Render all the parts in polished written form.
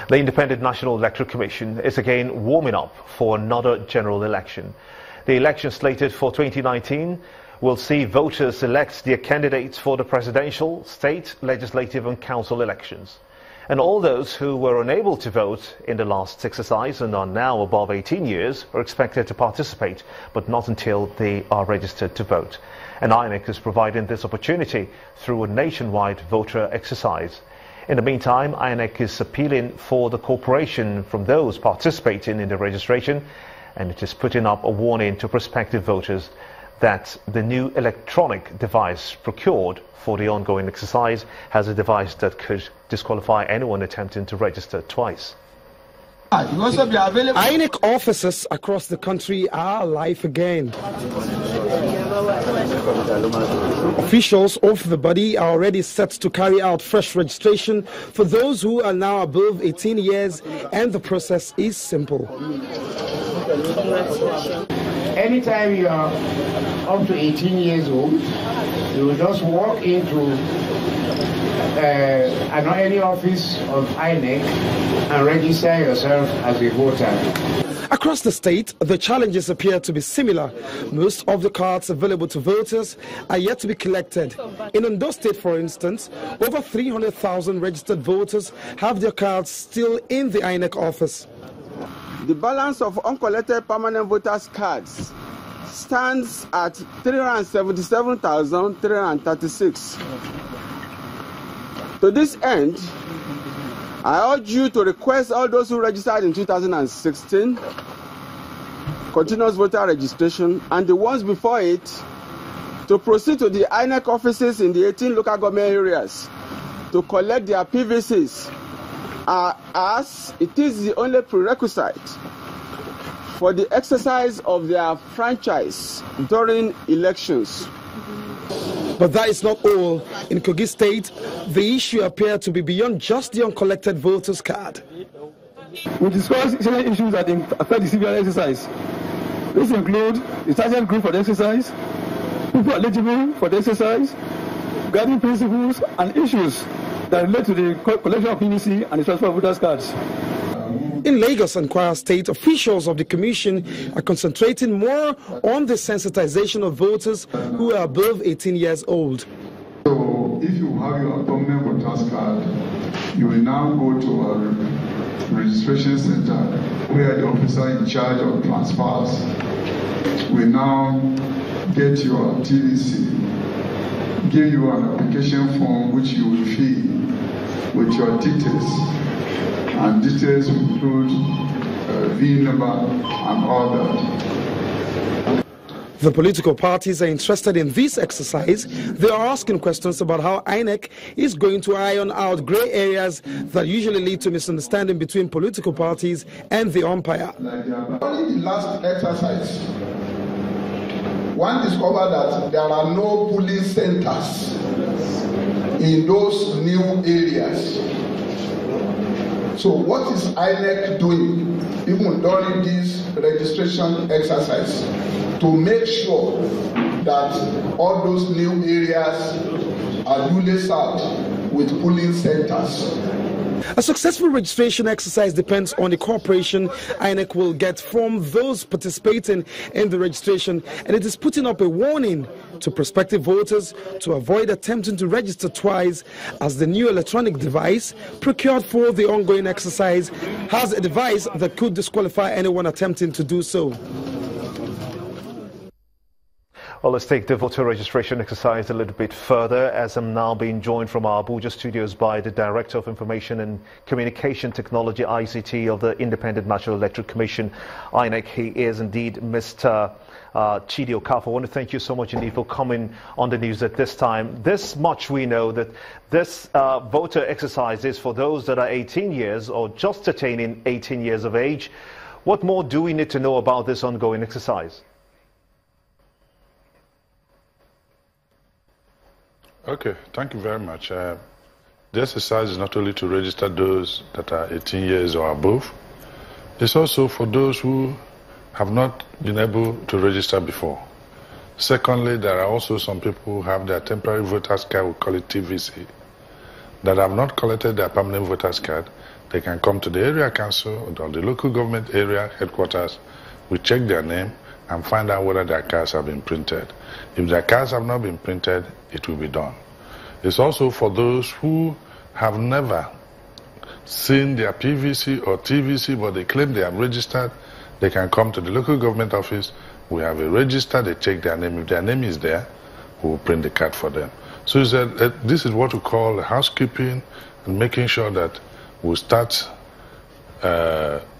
The Independent National Electoral Commission is again warming up for another general election. The election slated for 2019 will see voters elect their candidates for the presidential, state, legislative and council elections. And all those who were unable to vote in the last exercise and are now above 18 years are expected to participate, but not until they are registered to vote. And INEC is providing this opportunity through a nationwide voter exercise. In the meantime, INEC is appealing for the cooperation from those participating in the registration, and it is putting up a warning to prospective voters that the new electronic device procured for the ongoing exercise has a device that could disqualify anyone attempting to register twice. INEC offices across the country are alive again. Officials of the body are already set to carry out fresh registration for those who are now above 18 years, and the process is simple. Anytime you are up to 18 years old, you will just walk into any office of INEC and register yourself as a voter. Across the state, the challenges appear to be similar. Most of the cards available to voters are yet to be collected. In Ondo State, for instance, over 300,000 registered voters have their cards still in the INEC office. The balance of uncollected permanent voters' cards stands at 377,336. To this end, I urge you to request all those who registered in 2016 continuous voter registration and the ones before it to proceed to the INEC offices in the 18 local government areas to collect their PVCs, as it is the only prerequisite for the exercise of their franchise during elections. But that is not all. In Kogi State, the issue appeared to be beyond just the uncollected voters' card. We discussed several issues that affect the civil exercise. These include the target group for the exercise, people eligible for the exercise, guiding principles and issues that relate to the collection of PVC and the transfer of voters' cards. In Lagos and Kwara State, officials of the Commission are concentrating more on the sensitization of voters who are above 18 years old. So, if you have your permanent voters card, you will now go to a registration center where the officer in charge of transfers will now get your TVC, give you an application form which you will fill with your details. And details include VIN number and all that. The political parties are interested in this exercise. They are asking questions about how INEC is going to iron out grey areas that usually lead to misunderstanding between political parties and the umpire. Only the last exercise, one discovered that there are no polling centers in those new areas. So what is INEC doing, even during this registration exercise, to make sure that all those new areas are duly served with polling centers? A successful registration exercise depends on the cooperation INEC will get from those participating in the registration, and it is putting up a warning to prospective voters to avoid attempting to register twice, as the new electronic device procured for the ongoing exercise has a device that could disqualify anyone attempting to do so. Well, let's take the voter registration exercise a little bit further, as I'm now being joined from our Abuja studios by the Director of Information and Communication Technology, ICT, of the Independent National Electoral Commission, INEC. He is indeed Mr. Chidi Okafor. I want to thank you so much indeed for coming on the news at this time. This much we know, that this voter exercise is for those that are 18 years or just attaining 18 years of age. What more do we need to know about this ongoing exercise? Okay, thank you very much. The exercise is not only to register those that are 18 years or above, it's also for those who have not been able to register before. Secondly, there are also some people who have their temporary voters card, we call it TVC. that have not collected their permanent voters card, they can come to the area council or the local government area headquarters. We check their name and find out whether their cards have been printed. If their cards have not been printed, it will be done. It's also for those who have never seen their PVC or TVC, but they claim they have registered. They can come to the local government office. We have a register. They check their name. If their name is there, we will print the card for them. So this is what we call housekeeping and making sure that we start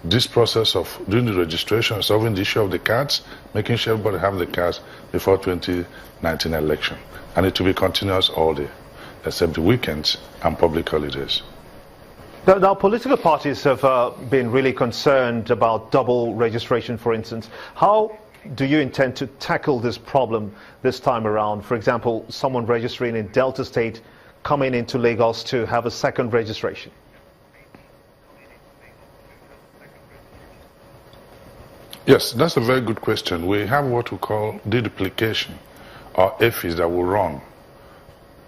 this process of doing the registration, solving the issue of the cards, making sure everybody have the cards before 2019 election. And it will be continuous all day, except the weekends and public holidays. Now, political parties have been really concerned about double registration, for instance. How do you intend to tackle this problem this time around? For example, someone registering in Delta State coming into Lagos to have a second registration. Yes, that's a very good question. We have what we call deduplication, or EFIs, that will run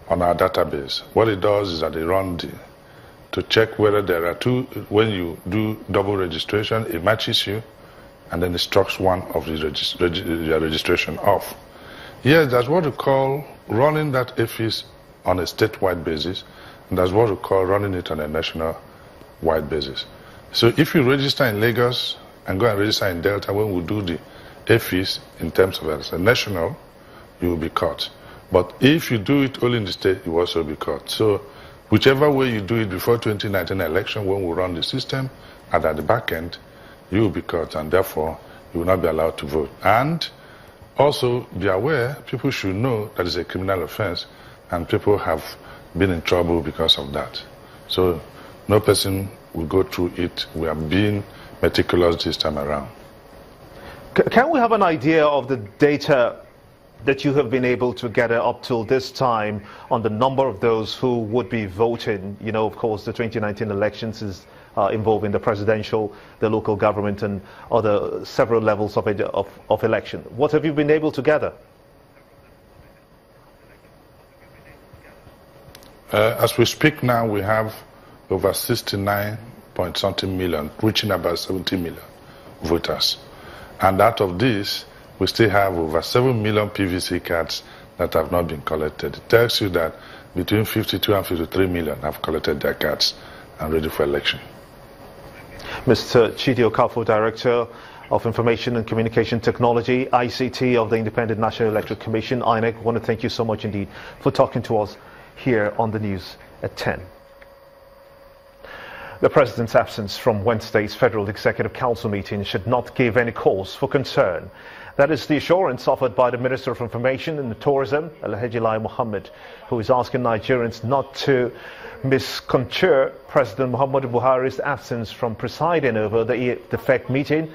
on our database. What it does is that they run to check whether there are two. When you do double registration, it matches you, and then it structs one of the your registration off. Yes, that's what we call running that EFIs on a statewide basis, and that's what we call running it on a national-wide basis. So if you register in Lagos and go and register in Delta, when we do the EFIs in terms of as a national, you will be caught. But if you do it only in the state, you will also be caught. So whichever way you do it before 2019 election, when we run the system, and at the back end, you will be caught, and therefore you will not be allowed to vote. And also be aware, people should know that it's a criminal offense, and people have been in trouble because of that. So no person will go through it. We are being meticulous this time around. Can we have an idea of the data that you have been able to gather up till this time on the number of those who would be voting? You know, of course, the 2019 elections is involving the presidential, the local government, and other several levels of election. What have you been able to gather? As we speak now, we have over 69-point-something million, reaching about 70 million voters. And out of this, we still have over 7 million PVC cards that have not been collected. It tells you that between 52 and 53 million have collected their cards and ready for election. Mr. Chidi Okafor, Director of Information and Communication Technology, ICT of the Independent National Electoral Commission, INEC, I want to thank you so much indeed for talking to us here on the news at 10. The President's absence from Wednesday's Federal Executive Council meeting should not give any cause for concern. That is the assurance offered by the Minister of Information and Tourism, Alhaji Lai Mohammed, who is asking Nigerians not to misconstrue President Muhammadu Buhari's absence from presiding over the FEC meeting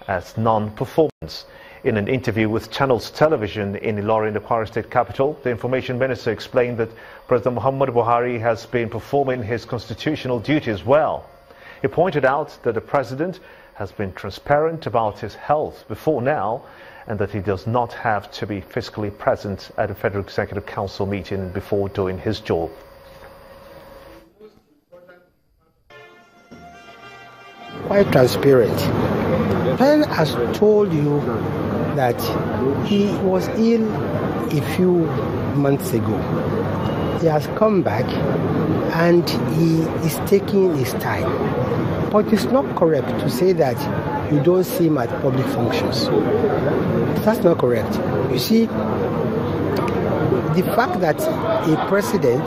as non-performance. In an interview with Channels Television in Ilorin, the Kwara State capital, the Information Minister explained that President Muhammadu Buhari has been performing his constitutional duties well. He pointed out that the President has been transparent about his health before now, and that he does not have to be physically present at a Federal Executive Council meeting before doing his job. Quite transparent. Ben has told you that he was ill a few months ago. He has come back and he is taking his time. But it's not correct to say that you don't see him at public functions. That's not correct. You see, the fact that a president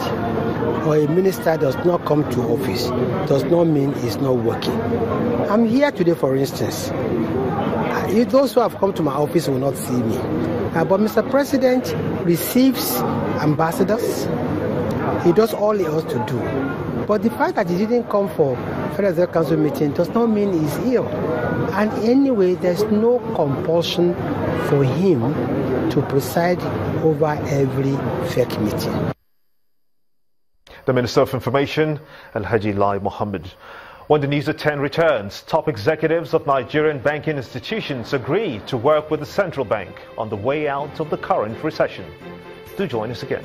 or a minister does not come to office does not mean he's not working. I'm here today, for instance. Those who have come to my office will not see me. But Mr. President receives ambassadors. He does all he has to do. But the fact that he didn't come for Federal Executive Council meeting does not mean he's ill. And anyway, there's no compulsion for him to preside over every FEC meeting. The Minister of Information, Alhaji Lai Mohammed. When the news at 10 returns, top executives of Nigerian banking institutions agree to work with the central bank on the way out of the current recession. Do join us again.